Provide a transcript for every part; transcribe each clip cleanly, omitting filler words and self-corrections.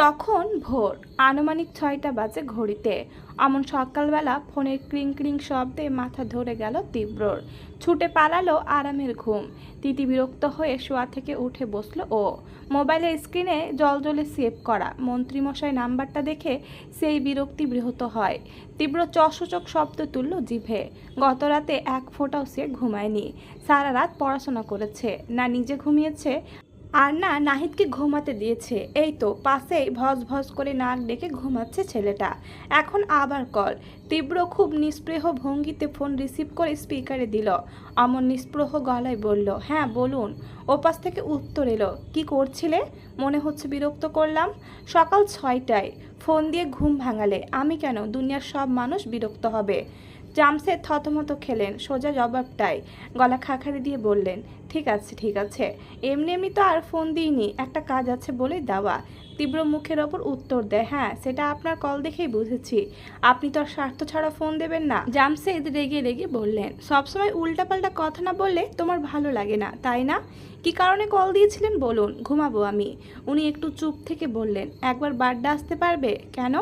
তখন ভোর আনুমানিক 6টা বাজে ঘড়িতে। অমন সকালবেলা ফোনের ক্রিং ক্রিং শব্দে মাথা ধরে গেল তীব্রর। ছুটে পালালো আরামের ঘুম। তিতি বিরক্ত হয়ে শোয়া থেকে উঠে বসলো ও। মোবাইলের স্ক্রিনে জলজলে সেভ করা মন্ত্রীমশাই নাম্বারটা দেখে সেই বিরক্তি বৃহত হয়। তীব্র চসূচক শব্দ তুলল জিভে। গত রাতে এক ফোঁটাও সে ঘুমায়নি। সারা রাত পড়াশোনা করেছে, না নিজে ঘুমিয়েছে আর না নাহিদকে ঘুমাতে দিয়েছে। এই তো পাশেই ভজ ভজ করে নাক ডেকে ঘুমাচ্ছে ছেলেটা। এখন আবার কল। তীব্র খুব নিস্পৃহ ভঙ্গিতে ফোন রিসিভ করে স্পিকারে দিল। অমন নিস্পৃহ গলায় বলল, হ্যাঁ বলুন। ওপাশ থেকে উত্তর এলো, কি করছিলে? মনে হচ্ছে বিরক্ত করলাম। সকাল 6টায় ফোন দিয়ে ঘুম ভাঙালে আমি কেন? দুনিয়ার সব মানুষ বিরক্ত হবে। জামশেদ থতমত খেলেন। সোজা জবাবটাই গলা খাখারি দিয়ে বললেন, ঠিক আছে ঠিক আছে, এমনি এমনি তো আর ফোন দিইনি, একটা কাজ আছে বলেই দেওয়া। তীব্র মুখের ওপর উত্তর দেয়, হ্যাঁ সেটা আপনার কল দেখেই বুঝেছি। আপনি তো আর স্বার্থ ছাড়া ফোন দেবেন না। জামশেদ রেগে রেগে বললেন, সবসময় উল্টাপাল্টা কথা না বললে তোমার ভালো লাগে না তাই না? কি কারণে কল দিয়েছিলেন বলুন, ঘুমাবো আমি। উনি একটু চুপ থেকে বললেন, একবার বাড্ডা আসতে পারবে? কেন?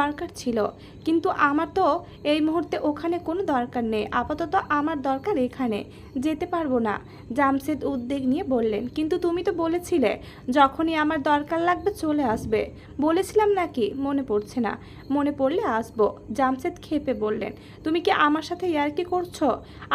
দরকার ছিল, কিন্তু আমার তো এই মুহূর্তে ওখানে কোনো দরকার নেই। আপাতত আমার দরকার এখানে, যেতে পারবো না। জামশেদ উদ্বেগ নিয়ে বললেন, কিন্তু তুমি তো বলেছিলে যখনই আমার দরকার লাগবে চলে আসবে। বলেছিলাম নাকি মনে পড়ছে না? মনে পড়লে আসবো। জামশেদ খেপে বললেন, তুমি কি আমার সাথে ইয়ার্কি করছো?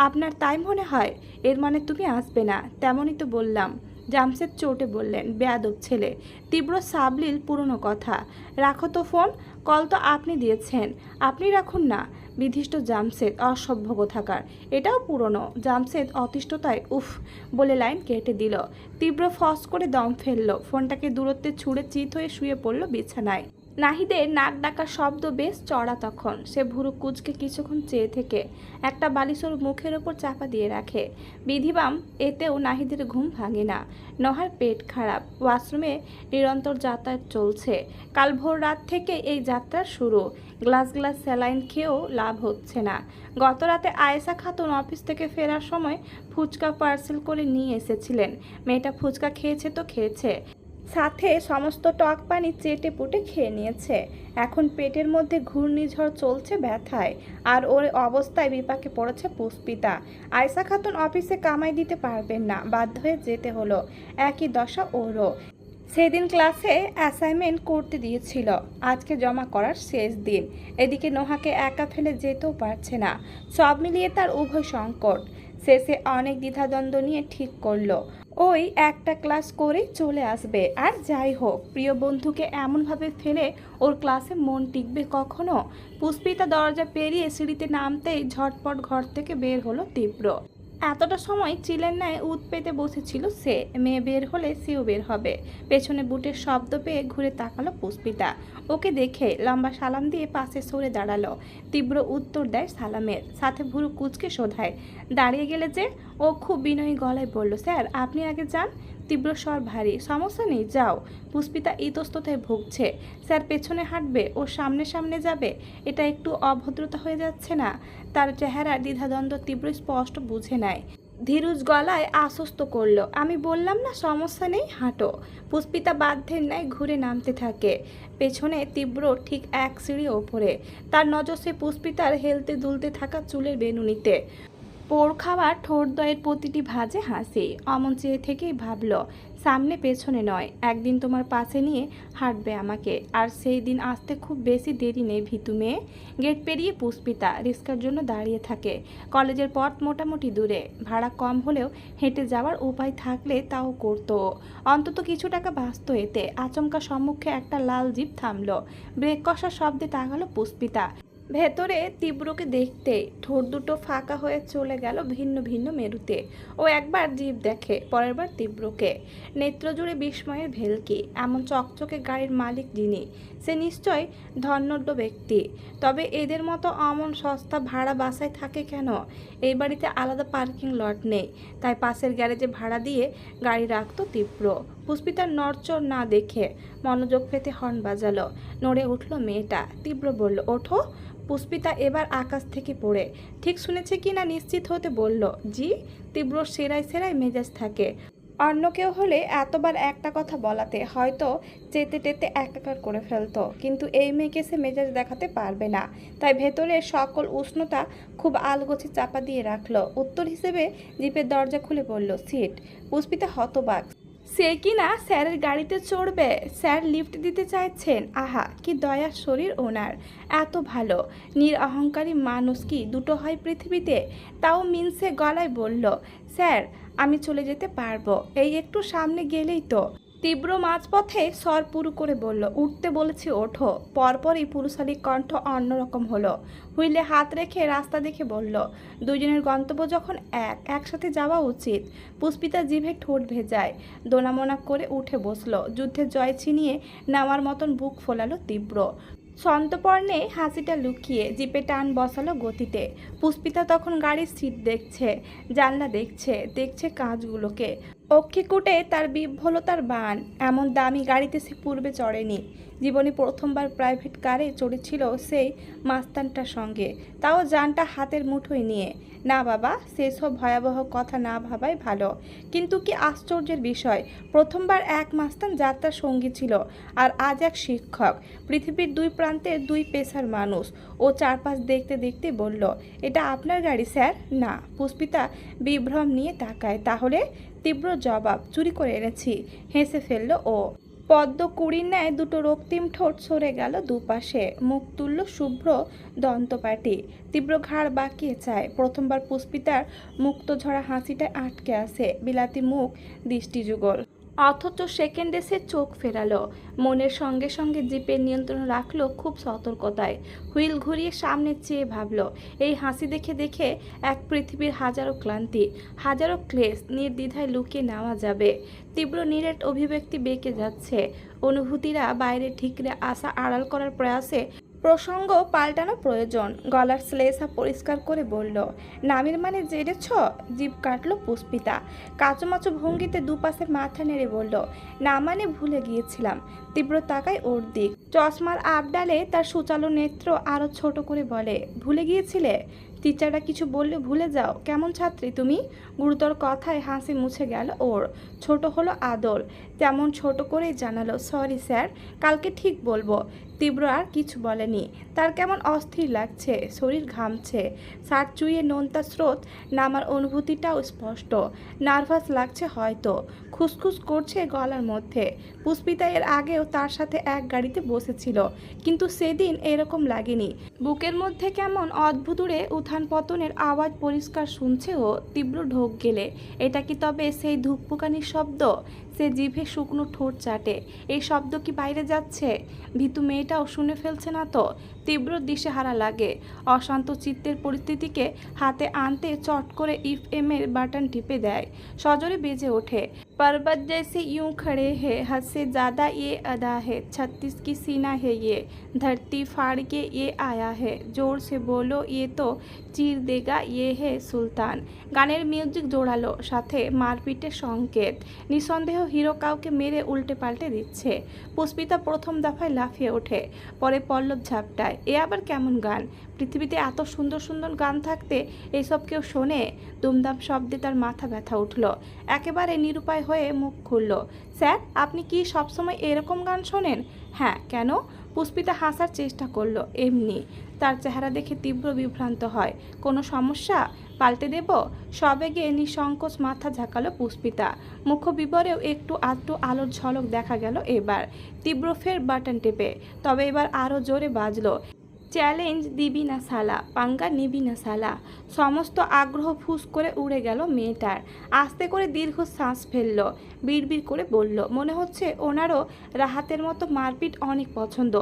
আপনার তাই মনে হয়? এর মানে তুমি আসবে না? তেমনই তো বললাম। জামশেদ চোটে বললেন, বেয়াদব ছেলে। তীব্র সাবলীল পুরনো কথা। রাখো তো ফোন, কল তো আপনি দিয়েছেন, আপনি রাখুন না। বিধিষ্ট জামশেদ অসভ্য কোথাকার। এটাও পুরনো। জামশেদ অতিষ্ঠতায় উফ বলে লাইন কেটে দিল। তীব্র ফস করে দম ফেললো। ফোনটাকে দূরত্বে ছুঁড়ে চিত হয়ে শুয়ে পড়ল বিছানায়। নাহিদের নাক ডাকার শব্দ বেশ চড়া তখন। সে ভুরু কুচকে কিছুক্ষণ চেয়ে থেকে একটা বালিশর মুখের ওপর চাপা দিয়ে রাখে। বিধিবাম এতেও নাহিদের ঘুম ভাঙে না। নহার পেট খারাপ, ওয়াশরুমে নিরন্তর যাতায়াত চলছে। কাল ভোর রাত থেকে এই যাত্রা শুরু। গ্লাস গ্লাস স্যালাইন খেয়েও লাভ হচ্ছে না। গত রাতে আয়েশা খাতুন অফিস থেকে ফেরার সময় ফুচকা পার্সেল করে নিয়ে এসেছিলেন। মেয়েটা ফুচকা খেয়েছে তো খেয়েছে, সাথে সমস্ত টক পানি চেটে পুটে খেয়ে নিয়েছে। এখন পেটের মধ্যে ঘূর্ণিঝড় চলছে ব্যথায়। আর ওর অবস্থায় বিপাকে পড়েছে পুষ্পিতা। আয়েশা খাতুন অফিসে কামাই দিতে পারবেন না, বাধ্য হয়ে যেতে হলো। একই দশা ওরও। সেদিন ক্লাসে অ্যাসাইনমেন্ট করতে দিয়েছিল, আজকে জমা করার শেষ দিন। এদিকে নোহাকে একা ফেলে যেতেও পারছে না। সব মিলিয়ে তার উভয় সংকট। শেষে অনেক দ্বিধাদ্বন্দ্ব নিয়ে ঠিক করলো ওই একটা ক্লাস করে চলে আসবে। আর যাই হোক, প্রিয় বন্ধুকে এমনভাবে ফেলে ওর ক্লাসে মন টিকবে কখনো? পুষ্পিতা দরজা পেরিয়ে সিঁড়িতে নামতেই ঝটপট ঘর থেকে বের হলো তীব্র। এতটা সময় চিলের ন্যায় উত পেতে বসেছিল সে। মেয়ে বের হলে সেও বের হবে। পেছনে বুটের শব্দ পেয়ে ঘুরে তাকালো পুষ্পিতা। ওকে দেখে লম্বা সালাম দিয়ে পাশে সরে দাঁড়ালো। তীব্র উত্তর দেয় সালামের, সাথে ভুরু কুচকে শোধায়, দাঁড়িয়ে গেলে যে? ও খুব বিনয়ী গলায় বলল, স্যার আপনি আগে যান। তীব্র স্বর ভারী, সমস্যা নেই যাও। পুষ্পিতা ইতস্ততায় ভুগছে। স্যার পেছনে হাঁটবে, ও সামনে সামনে যাবে, এটা একটু অভদ্রতা হয়ে যাচ্ছে না? তার চেহারার দ্বিধাদ্বন্দ্ব তীব্র স্পষ্ট বুঝে নেয়। ধীরুজ গলায় আশ্বস্ত করলো, আমি বললাম না সমস্যা নেই, হাঁটো। পুষ্পিতা বাধ্যের ন্যায় ঘুরে নামতে থাকে। পেছনে তীব্র ঠিক এক সিঁড়ি ওপরে। তার নজর সে পুষ্পিতার হেলতে দুলতে থাকা চুলের বেনুনিতে। পোড় খাওয়া ঠোঁটদ্বয়ের প্রতিটি ভাঁজে হাসি। অমন চেয়ে থেকেই ভাবল, সামনে পেছনে নয়, একদিন তোমার পাশে নিয়ে হাঁটবে আমাকে। আর সেই দিন আসতে খুব বেশি দেরি নেই ভীতু মেয়ে। গেট পেরিয়ে পুষ্পিতা রিক্সার জন্য দাঁড়িয়ে থাকে। কলেজের পথ মোটামুটি দূরে, ভাড়া কম হলেও হেঁটে যাওয়ার উপায় থাকলে তাও করতো। অন্তত কিছু টাকা বাঁচত এতে। আচমকা সম্মুখে একটা লাল জিপ থামল। ব্রেক কষার শব্দে তাকালো পুষ্পিতা। ভেতরে তীব্রকে দেখতে ঠোঁট দুটো ফাঁকা হয়ে চলে গেল ভিন্ন ভিন্ন মেরুতে। ও একবার জীব দেখে, পরের বার তীব্রকে। নেত্রজুড়ে বিস্ময়ের ভেলকি। এমন চকচকে গাড়ির মালিক যিনি, সে নিশ্চয় ধনাঢ্য ব্যক্তি। তবে এদের মতো অমন সস্তা ভাড়া বাসায় থাকে কেন? এই বাড়িতে আলাদা পার্কিং লট নেই, তাই পাশের গ্যারেজে ভাড়া দিয়ে গাড়ি রাখতো তীব্র। পুষ্পিতার নড়চড় না দেখে মনোযোগ পেতে হর্ন বাজালো। নড়ে উঠল মেয়েটা। তীব্র বলল, ওঠো। পুষ্পিতা এবার আকাশ থেকে পড়ে ঠিক শুনেছে কি না নিশ্চিত হতে বলল, জি। তীব্র সেরাই সেরাই মেজাজ থাকে। অন্য কেউ হলে এতবার একটা কথা বলাতে হয়তো চেতে টেতে একাকার করে ফেলতো, কিন্তু এই মেয়েকে সে মেজাজ দেখাতে পারবে না। তাই ভেতরের সকল উষ্ণতা খুব আলগোছে চাপা দিয়ে রাখলো। উত্তর হিসেবে জিপের দরজা খুলে বলল, সিট। পুষ্পিতা হতবাক। সে কি না স্যারের গাড়িতে চড়বে? স্যার লিফট দিতে চাইছেন। আহা, কি দয়ার শরীর ওনার, এত ভালো অহংকারী মানুষ কি দুটো হয় পৃথিবীতে? তাও মিনসে গলায় বলল, স্যার আমি চলে যেতে পারবো, এই একটু সামনে গেলেই তো। তীব্র মাঝপথে স্বর পুরু করে বলল, উঠতে বলেছি ওঠো। পরপরই পুরুষালী কণ্ঠ অন্যরকম হলো। হুইলে হাত রেখে রাস্তা দেখে বলল, দুজনের গন্তব্য যখন একসাথে যাওয়া উচিত। পুষ্পিতা জিভে ঠোঁট ভেজায় দোনামোনা করে উঠে বসলো। যুদ্ধের জয় ছিনিয়ে নেওয়ার মতন বুক ফোলালো তীব্র। সন্তপর্ণে হাসিটা লুকিয়ে জিপে টান বসালো গতিতে। পুষ্পিতা তখন গাড়ির সিট দেখছে, জানলা দেখছে, দেখছে কাঁচগুলোকে। অক্ষিকুটে তার বিহ্বলতার বান। এমন দামি গাড়িতে সে পূর্বে চড়েনি। জীবনে প্রথমবার প্রাইভেট কারে চড়েছিল সেই মাস্তানটার সঙ্গে, তাও জানটা হাতের মুঠোয় নিয়ে। না বাবা, সেসব ভয়াবহ কথা না ভাবাই ভালো। কিন্তু কি আশ্চর্যের বিষয়, প্রথমবার এক মাস্তান যাত্রার সঙ্গী ছিল, আর আজ এক শিক্ষক। পৃথিবীর দুই প্রান্তের দুই পেশার মানুষ। ও চারপাশ দেখতে দেখতে বলল, এটা আপনার গাড়ি স্যার? না। পুষ্পিতা বিভ্রম নিয়ে তাকায়। তাহলে? তীব্র জবাব, চুরি করে এনেছি। হেসে ফেলল ও। পদ্ম কুড়ির ন্যায় দুটো রক্তিম ঠোঁট সরে গেল দুপাশে। মুখ তুলল শুভ্র দন্তপাটি। তীব্র ঘাড় বাঁকিয়ে চায়। প্রথমবার পুষ্পিতার মুক্ত ঝরা হাসিটায় আটকে আসে বিলাতি মুখ দৃষ্টিযুগল। অথচ সেকেন্ডে সে চোখ ফেরালো। মনের সঙ্গে সঙ্গে জিপের নিয়ন্ত্রণ রাখলো খুব সতর্কতায়। হুইল ঘুরিয়ে সামনে চেয়ে ভাবলো, এই হাসি দেখে দেখে এক পৃথিবীর হাজারো ক্লান্তি, হাজারো ক্লেশ নির্দ্বিধায় লুকিয়ে নেওয়া যাবে। তীব্র নিরেট অভিব্যক্তি বেঁকে যাচ্ছে। অনুভূতিরা বাইরে ঠিকরে আসা আড়াল করার প্রয়াসে প্রসঙ্গ পাল্টানো প্রয়োজন। গলার শ্লেষা পরিষ্কার করে বলল, নামের মানে জেনেছ? জিভ কাটল পুষ্পিতা। কাচুমাচু ভঙ্গিতে দুপাশে মাথা নেড়ে বলল, না মানে ভুলে গিয়েছিলাম। তীব্র তাকায় ওর দিক। চশমার আবডালে তার সুচালো নেত্র আরো ছোট করে বলে, ভুলে গিয়েছিলে? টিচাররা কিছু বললে ভুলে যাও? কেমন ছাত্রী তুমি? গুরুতর কথায় হাসি মুছে গেল ওর। ছোট হলো আদল, তেমন ছোট করেই জানালো, সরি স্যার, কালকে ঠিক বলবো। তীব্র আর কিছু বলেনি। তার কেমন অস্থির লাগছে, শরীর ঘামছে। শার্ট চুইয়ে নোনতা স্রোত নামার অনুভূতিটাও স্পষ্ট। নার্ভাস লাগছে হয়তো, খুসখুস করছে গলার মধ্যে। পুষ্পিতা এর আগেও তার সাথে এক গাড়িতে বসেছিল, কিন্তু সেদিন এরকম লাগেনি। বুকের মধ্যে কেমন অদ্ভুতুরে উত্থান পতনের আওয়াজ পরিষ্কার শুনছে ও। তীব্র ঢোক গেলে, এটা কি তবে সেই ধুকপুকানির শব্দ? সে জিভে শুকনো ঠোঁট চাটে। এই শব্দ কি বাইরে যাচ্ছে? ভীতু মেয়েটাও শুনে ফেলছে না তো? তীব্র দিশেহারা লাগে। অশান্ত চিত্তের পরিস্থিতিকে হাতে আনতে চট করে FM এর বাটন টিপে দেয়। সজোরে বেজে ওঠে, पर्वत जैसे यूं खड़े हैं, हद से ज़्यादा ये अदा है, 36 की सीना है ये, धरती फाड़ के ये आया है, जोर से बोलो ये तो চির দেগা ইয়ে হে সুলতান। গানের মিউজিক জোড়ালো, সাথে মারপিটের সংকেত। নিঃসন্দেহ হিরো কাউকে মেরে উল্টে পাল্টে দিচ্ছে। পুষ্পিতা প্রথম দফায় লাফিয়ে ওঠে, পরে পল্লব ঝাপটায়। এ আবার কেমন গান? পৃথিবীতে এত সুন্দর সুন্দর গান থাকতে এইসব কেউ শোনে? দুমদাম শব্দে তার মাথা ব্যথা উঠল। একেবারে নিরুপায় হয়ে মুখ খুলল, স্যার আপনি কি সবসময় এরকম গান শোনেন? হ্যাঁ, কেন? পুষ্পিতা হাসার চেষ্টা করলো, এমনি। তার চেহারা দেখে তীব্র বিভ্রান্ত হয়। কোনো সমস্যা? পাল্টে দেব? সবেগে নিঃসংকোচ মাথা ঝাঁকালো পুষ্পিতা। মুখবিবরেও একটু আধটু আলোর ঝলক দেখা গেল এবার। তীব্র ফের বাটন টেপে, তবে এবার আরও জোরে বাজলো, চ্যালেঞ্জ দিবি না সালা, পাঙ্গা নিবি না সালা। সমস্ত আগ্রহ ফুস করে উড়ে গেল মেয়েটার। আস্তে করে দীর্ঘ শ্বাস ফেলল, বিড়বিড় করে বলল, মনে হচ্ছে ওনারও রাহাতের মতো মারপিট অনেক পছন্দ।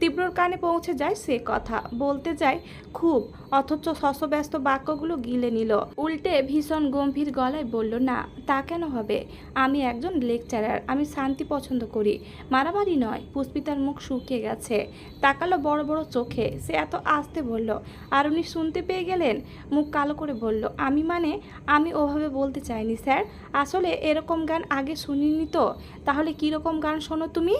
তীব্রর কানে পৌঁছে যায় সে কথা, বলতে যায় খুব, অথচ শশব্যস্ত বাক্যগুলো গিলে নিল। উল্টে ভীষণ গম্ভীর গলায় বলল, না তা কেন হবে? আমি একজন লেকচারার, আমি শান্তি পছন্দ করি, মারামারি নয়। পুষ্পিতার মুখ শুকিয়ে গেছে, তাকালো বড় বড় চোখে। সে এত আস্তে বলল, আর উনি শুনতে পেয়ে গেলেন? মুখ কালো করে বলল, আমি ওভাবে বলতে চাইনি স্যার, আসলে এরকম গান আগে শুনিনি তো। তাহলে কীরকম গান শোনো তুমি?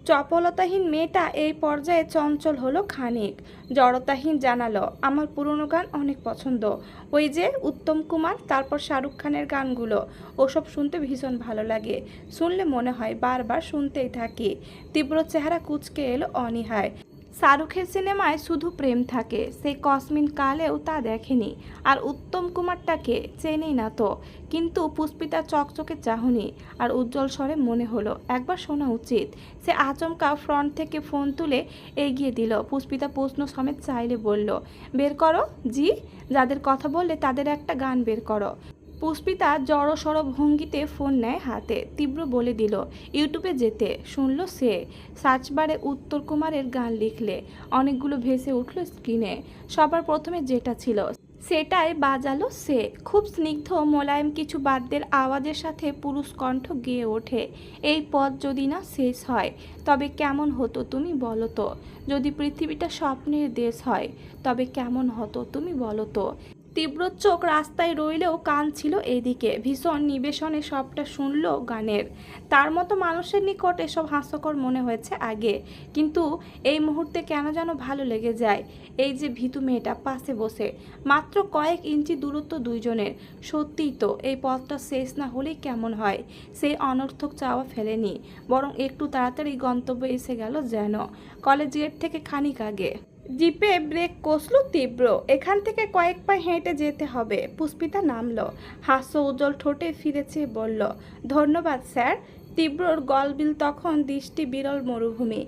চপলতাহীন মেয়েটা এই পর্যায়ে চঞ্চল হলো খানিক। জড়তাহীন জানালো, আমার পুরনো গান অনেক পছন্দ, ওই যে উত্তম কুমার, তারপর শাহরুখ খানের গানগুলো, ওসব শুনতে ভীষণ ভালো লাগে। শুনলে মনে হয় বারবার শুনতেই থাকি। তীব্র চেহারা কুঁচকে এলো অনীহায়। শাহরুখের সিনেমায় শুধু প্রেম থাকে, সেই কসমিন কালেও তা দেখেনি। আর উত্তম কুমারটাকে চেনেই না তো। কিন্তু পুষ্পিতা চকচকে চাহনি আর উজ্জ্বল স্বরে মনে হলো একবার শোনা উচিত। সে আচমকা ফ্রন্ট থেকে ফোন তুলে এগিয়ে দিল। পুষ্পিতা প্রশ্ন সমেত চাইলে বলল, বের করো। জি? যাদের কথা বললে তাদের একটা গান বের করো। পুষ্পিতা জড়সড় ভঙ্গিতে ফোন নেয় হাতে। তীব্র বলে দিল, ইউটিউবে যেতে। শুনল সে। সার্চ বারে উত্তর কুমারের গান লিখলে অনেকগুলো ভেসে উঠল স্ক্রিনে। সবার প্রথমে যেটা ছিল সেটাই বাজালো সে। খুব স্নিগ্ধ মোলায়েম কিছু বাদ্যের আওয়াজের সাথে পুরুষ কণ্ঠ গেয়ে ওঠে, এই পথ যদি না শেষ হয় তবে কেমন হতো তুমি বলো তো। যদি পৃথিবীটা স্বপ্নের দেশ হয় তবে কেমন হতো তুমি বলো তো। তীব্র চোখ রাস্তায় রইলেও কান ছিল এদিকে। ভীষণ নিবেশনে সবটা শুনল গানের। তার মতো মানুষের নিকট এসব হাস্যকর মনে হয়েছে আগে, কিন্তু এই মুহূর্তে কেন যেন ভালো লেগে যায়। এই যে ভীতু মেয়েটা পাশে বসে, মাত্র কয়েক ইঞ্চি দূরত্ব দুইজনের। সত্যিই তো এই পথটা শেষ না হলেই কেমন হয়। সেই অনর্থক চাওয়া ফেলেনি, বরং একটু তাড়াতাড়ি গন্তব্যে এসে গেল যেন। কলেজ গেট থেকে খানিক আগে জিপে ব্রেক কষল তীব্র। এখান থেকে কয়েক পা হেঁটে যেতে হবে। পুষ্পিতা নামলো, হাস্য উজ্জ্বল ঠোঁটে ফিরেছে বলল, ধন্যবাদ স্যার। তীব্রর গলবিল তখন দৃষ্টি বিরল মরুভূমি,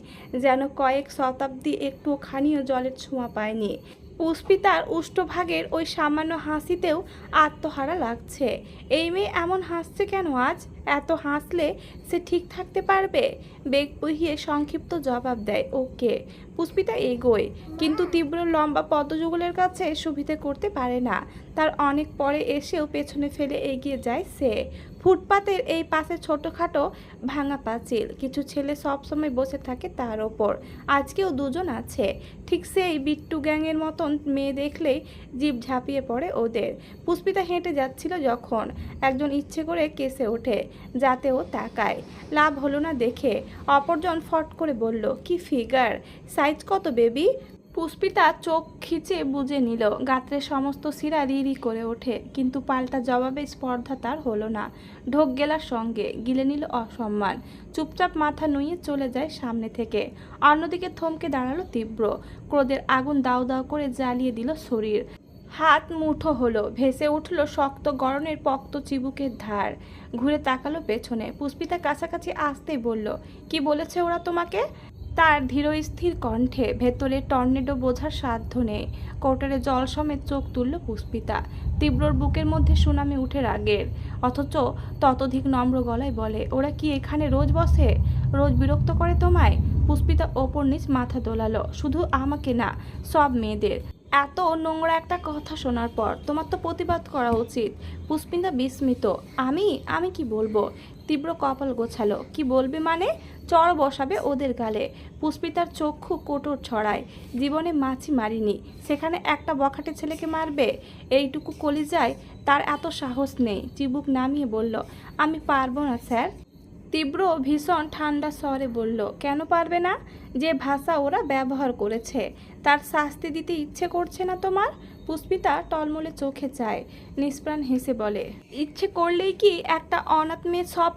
যেন কয়েক শতাব্দী একটুখানিও জলের ছোঁয়া পায়নি। পুষ্পিতার উষ্ঠভাগের ওই সামান্য হাসিতেও আত্মহারা লাগছে। এই মেয়ে এমন হাসছে কেন আজ? এত হাসলে সে ঠিক থাকতে পারবে? বেগ বহিয়ে সংক্ষিপ্ত জবাব দেয়, ওকে। পুষ্পিতা এগোয়, কিন্তু তীব্র লম্বা পদযুগলের কাছে সুবিধে করতে পারে না। তার অনেক পরে এসেও পেছনে ফেলে এগিয়ে যায় সে। ফুটপাতের এই পাশে ছোটোখাটো ভাঙা পাঁচিল, কিছু ছেলে সবসময় বসে থাকে তার ওপর। আজকেও দুজন আছে, ঠিক সেই বিট্টু গ্যাংয়ের মতন মেয়ে দেখলেই জিভ ঝাঁপিয়ে পড়ে ওদের। পুষ্পিতা হেঁটে যাচ্ছিল যখন একজন ইচ্ছে করে কেসে ওঠে, যাতে ও তাকায়। লাভ হলো না দেখে অপরজন ফট করে বলল, কি ফিগার, সাইজ কত বেবি? পুষ্পিতা চোখ খিচে বুঝে নিল। গাত্রের সমস্ত শিরা রিরি করে ওঠে, কিন্তু পাল্টা জবাবে স্পর্ধা তার হলো না। ঢোক গেলার সঙ্গে গিলে নিল অসম্মান। চুপচাপ মাথা নুইয়ে চলে যায় সামনে থেকে। অন্যদিকে থমকে দাঁড়ালো তীব্র। ক্রোধের আগুন দাউ দাউ করে জ্বালিয়ে দিল শরীর। হাত মুঠো হলো, ভেসে উঠল শক্ত গরনের পক্ত চিবুকের ধার। ঘুরে তাকালো পেছনে। পুষ্পিতা কাছাকাছি আসতেই বলল, কি বলেছে ওরা তোমাকে? তার ধীরস্থির কণ্ঠে ভেতরে টর্নেডো বোঝার সাধ্য নেই। কোটরে জল সমেত চোখ তুলল পুষ্পিতা। তীব্রর বুকের মধ্যে সুনামি উঠে রাগের, অথচ ততোধিক নম্র গলায় বলে, ওরা কি এখানে রোজ বসে? রোজ বিরক্ত করে তোমায়? পুষ্পিতা ওপর নিচ মাথা দোলালো। শুধু আমাকে না, সব মেয়েদের। এত নোংরা একটা কথা শোনার পর তোমার তো প্রতিবাদ করা উচিত। পুষ্পিতা বিস্মিত, আমি কি বলবো? তীব্র কপাল গোছালো, কি বলবে মানে? চড় বসাবে ওদের গালে। পুষ্পিতার চক্ষু কোটর ছড়ায়। জীবনে মাছি মারিনি, সেখানে একটা বখাটে ছেলেকে মারবে? এইটুকু কলিজায় তার এত সাহস নেই। চিবুক নামিয়ে বলল, আমি পারবো না স্যার। তীব্র ভীষণ ঠান্ডা স্বরে বলল, কেন পারবে না? যে ভাষা ওরা ব্যবহার করেছে তার শাস্তি দিতে ইচ্ছে করছে না তোমার? পুষ্পিতা টলমলে চোখে চায়, নিষ্প্রাণ হেসে বলে, ইচ্ছে করলেই কি একটা অনাথ মেয়ে সব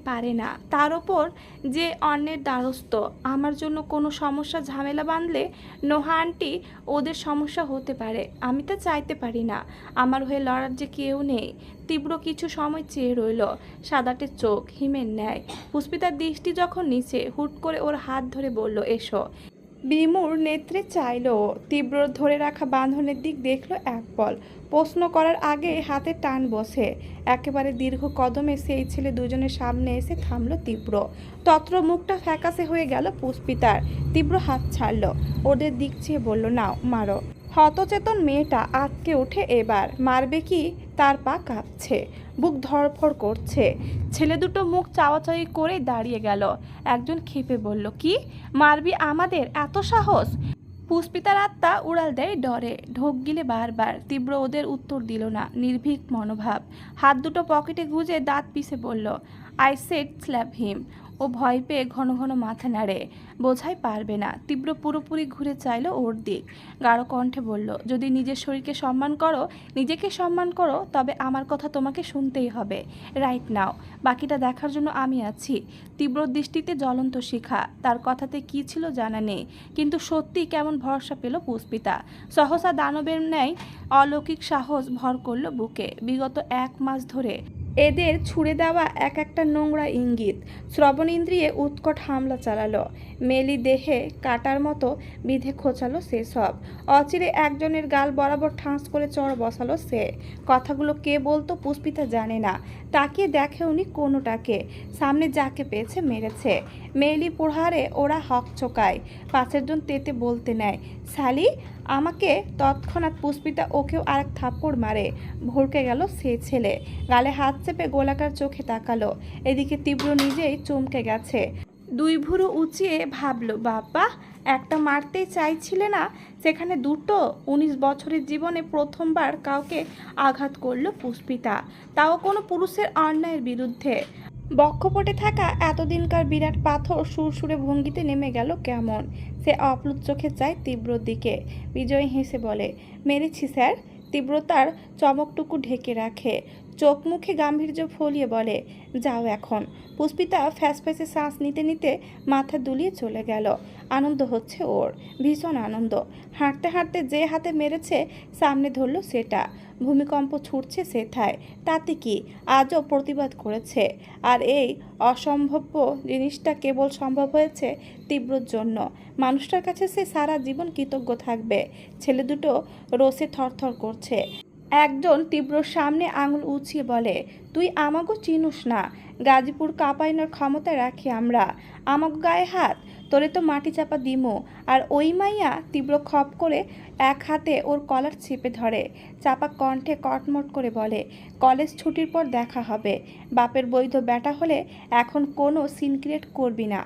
পারে না? তার ওপর যে অন্যের দ্বারস্থ। আমার জন্য কোনো সমস্যা ঝামেলা বাঁধলে নোহা আন্টি ওদের সমস্যা হতে পারে। আমি তা চাইতে পারি না। আমার হয়ে লড়ার যে কেউ নেই। তীব্র কিছু সময় চেয়ে রইল, সাদাটে চোখ হিমের ন্যায়। পুষ্পিতার দৃষ্টি যখন নিচে, হুট করে ওর হাত ধরে বলল, এসো। বিমূঢ় নেত্রে চাইল। তীব্র ধরে রাখা বাঁধনের দিক দেখল এক পল। প্রশ্ন করার আগে হাতে টান বসে। একেবারে দীর্ঘ কদমে সেই ছেলে দুজনের সামনে এসে থামল তীব্র। তত্র মুখটা ফ্যাকাশে হয়ে গেল পুষ্পিতার। তীব্র হাত ছাড়ল, ওদের দিক চেয়ে বলল, নাও মারো। হতচেতন মেয়েটা আটকে ওঠে এবার। মারবে কি? তার পা কাঁপছে, বুক ধড়ফড় করছে। ছেলে দুটো মুখ চাওয়াচাওয়ি করে দাঁড়িয়ে গেল। একজন ক্ষেপে বলল, কি মারবি আমাদের? এত সাহস? পুষ্পিতার আত্মা উড়াল দেয় ডরে, ঢোক গিলে বারবার। তীব্র ওদের উত্তর দিল না, নির্ভীক মনোভাব। হাত দুটো পকেটে গুজে দাঁত পিষে বলল, আই সেড স্ল্যাপ হিম। ও ভয় পেয়ে ঘন ঘন মাথা নাড়ে, বোঝাই পারবে না। তীব্র পুরোপুরি ঘুরে চাইল ওর দিক, গাঢ় কণ্ঠে বলল, যদি নিজের শরীরকে সম্মান করো, নিজেকে সম্মান করো, তবে আমার কথা তোমাকে শুনতেই হবে রাইট নাও। বাকিটা দেখার জন্য আমি আছি। তীব্র দৃষ্টিতে জ্বলন্ত শিখা, তার কথাতে কি ছিল জানা নেই, কিন্তু সত্যি কেমন ভরসা পেল পুষ্পিতা। সহসা দানবের ন্যায় অলৌকিক সাহস ভর করল বুকে। বিগত 1 মাস ধরে এদের ছুড়ে দেওয়া এক একটা নোংরা ইঙ্গিত শ্রবণ ইন্দ্রিয়ে উৎকট হামলা চালালো, মেলি দেহে কাটার মতো বিধে খোঁচালো সে সব। অচিরে একজনের গাল বরাবর ঠাঁস করে চড় বসালো সে। কথাগুলো কে বলতো পুষ্পিতা জানে না, তাকিয়ে দেখে উনি কোনোটাকে, সামনে যাকে পেয়েছে মেরেছে। মেলি প্রহারে ওরা হক চোকায়, পাশের জন তেতে বলতে নেয়, শালি আমাকে। তৎক্ষণাৎ পুষ্পিতা ওকেও আরেক থাপ্পড় মারে। ভড়কে গেল সে ছেলে, গালে হাত চেপে গোলাকার চোখে তাকালো। এদিকে তীব্র নিজেই চমকে গেছে, 2 ভুরু উঁচিয়ে ভাবলো, বাবা একটা মারতেই চাইছিলে না, সেখানে দুটো। 19 বছরের জীবনে প্রথমবার কাউকে আঘাত করলো পুষ্পিতা, তাও কোনো পুরুষের অন্যায়ের বিরুদ্ধে। বক্ষপটে থাকা এতদিনকার বিরাট পাথর সুরসুরে ভঙ্গিতে নেমে গেল কেমন। সে অপ্লুত চোখে চায় তীব্রর দিকে, বিজয় হেসে বলে, মেরেছি স্যার। তীব্র তার চমকটুকু ঢেকে রাখে, চোখ মুখে গাম্ভীর্য ফলিয়ে বলে, যাও এখন। পুষ্পিতা ফ্যাসফ্যাসে শ্বাস নিতে নিতে মাথা দুলিয়ে চলে গেল। আনন্দ হচ্ছে ওর, ভীষণ আনন্দ। হাঁটতে হাঁটতে যে হাতে মেরেছে সামনে ধরল সেটা, ভূমিকম্প ছুটছে সেথায়, তাতে কি, আজও প্রতিবাদ করেছে। আর এই অসম্ভব্য জিনিসটা কেবল সম্ভব হয়েছে তীব্রর জন্য। মানুষটার কাছে সে সারা জীবন কৃতজ্ঞ থাকবে। ছেলে দুটো রোষে থরথর করছে। একজন তীব্রর সামনে আঙুল উঁচিয়ে বলে, তুই আমাগো চিনুস না, গাজীপুর কাঁপাইনোর ক্ষমতা রাখি আমরা, আমাগো গায়ে হাত, তোরে তো মাটি চাপা দিমো। আর ওই মাইয়া তীব্র খপ করে এক হাতে ওর কলার চেপে ধরে, চাপা কণ্ঠে কটমট করে বলে, কলেজ ছুটির পর দেখা হবে। বাপের বৈধ বেটা হলে এখন কোনো সিন ক্রিয়েট করবি না।